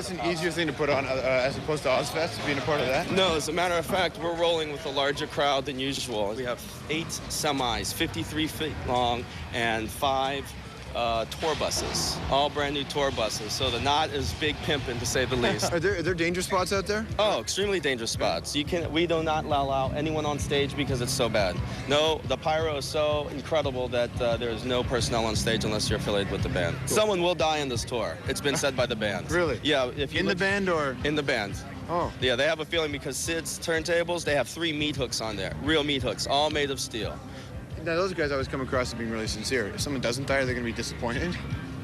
that's an easier thing to put on as opposed to Ozfest, being a part of that? No, as a matter of fact, we're rolling with a larger crowd than usual. We have 8 semis, 53 feet long, and 5 tour buses, all brand new tour buses. So the Knot is big pimping, to say the least. Are there dangerous spots out there? Oh, extremely dangerous spots. We do not allow anyone on stage because it's so bad. No, the pyro is so incredible that there is no personnel on stage unless you're affiliated with the band. Cool. Someone will die in this tour. It's been said by the band. Really? Yeah. If you in the band or? In the band. Oh. Yeah, they have a feeling because Sid's turntables, they have 3 meat hooks on there. Real meat hooks, all made of steel. Now, those guys always come across as being really sincere. If someone doesn't die, they're going to be disappointed.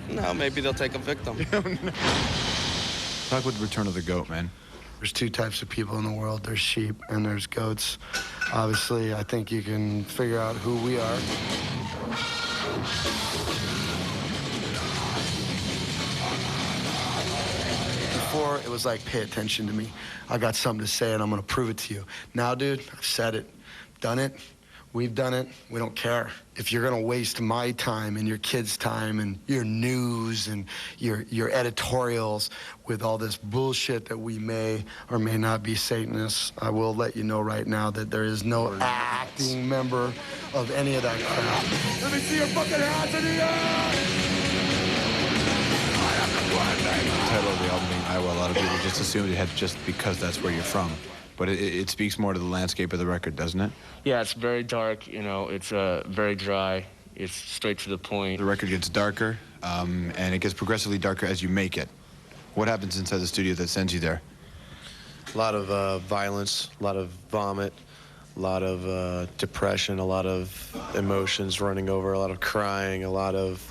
No, maybe they'll take a victim. No. Talk with the return of the goat, man. There's 2 types of people in the world. There's sheep and there's goats. Obviously, I think you can figure out who we are. Before, it was like, pay attention to me. I got something to say and I'm going to prove it to you. Now, dude, I've said it, done it. We've done it. We don't care. If you're going to waste my time and your kids' time and your news and your editorials with all this bullshit that we may or may not be Satanists, I will let you know right now that there is no acting member of any of that crap. Let me see your fucking hands in the air! The title of the album being Iowa, a lot of people just assumed it had just because that's where you're from. But it speaks more to the landscape of the record, doesn't it? Yeah, it's very dark, you know, it's very dry, it's straight to the point. The record gets darker, and it gets progressively darker as you make it. What happens inside the studio that sends you there? A lot of violence, a lot of vomit, a lot of depression, a lot of emotions running over, a lot of crying, a lot of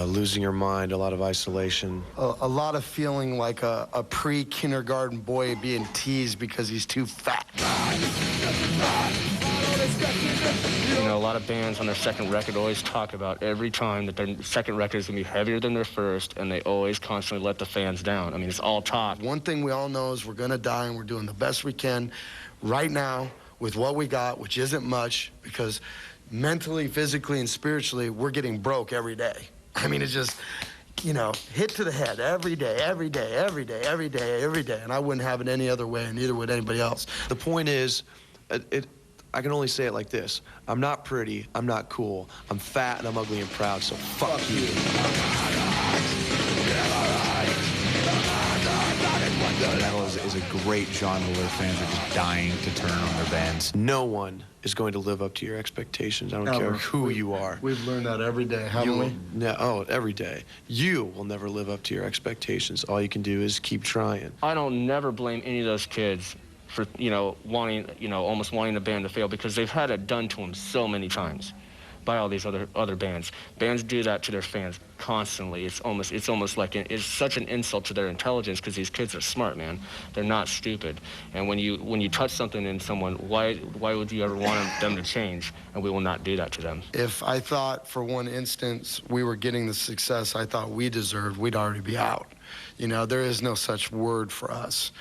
losing your mind, a lot of isolation. A lot of feeling like a pre-kindergarten boy being teased because he's too fat. You know, a lot of bands on their second record always talk about every time that their second record is going to be heavier than their first, and they always constantly let the fans down. I mean, it's all talk. One thing we all know is we're going to die, and we're doing the best we can right now with what we got, which isn't much, because mentally, physically, and spiritually, we're getting broke every day. I mean, it's just, you know, hit to the head every day, every day, every day, every day, every day. And I wouldn't have it any other way, and neither would anybody else. The point is, I can only say it like this. I'm not pretty, I'm not cool, I'm fat, and I'm ugly and proud, so fuck you. Metal is a great genre where fans are just dying to turn on their bands. No one is going to live up to your expectations. I don't care who you are. We've learned that every day, haven't we? Oh, every day. You will never live up to your expectations. All you can do is keep trying. I don't never blame any of those kids for, you know, wanting, you know, almost wanting the band to fail, because they've had it done to them so many times by all these other bands. Bands do that to their fans constantly. It's almost like it's such an insult to their intelligence, because these kids are smart, man. They're not stupid. And when you touch something in someone, why would you ever want them to change? And we will not do that to them. If I thought for one instance we were getting the success I thought we deserved, we'd already be out. You know, there is no such word for us.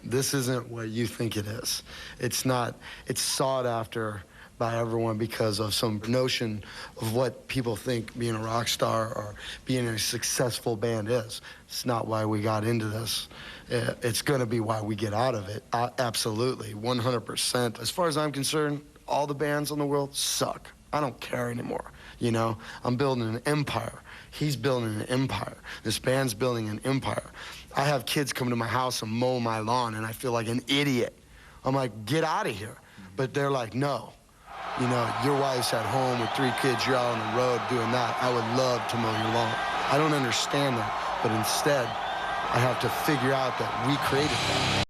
This isn't what you think it is. It's not. It's sought after by everyone because of some notion of what people think being a rock star or being a successful band is. It's not why we got into this. It's going to be why we get out of it. Absolutely, 100%. As far as I'm concerned, all the bands in the world suck. I don't care anymore. You know, I'm building an empire. He's building an empire. This band's building an empire. I have kids come to my house and mow my lawn, and I feel like an idiot. I'm like, get out of here. But they're like, no. You know, your wife's at home with 3 kids, you're out on the road doing that. I would love to mow your lawn. I don't understand that, but instead, I have to figure out that we created that.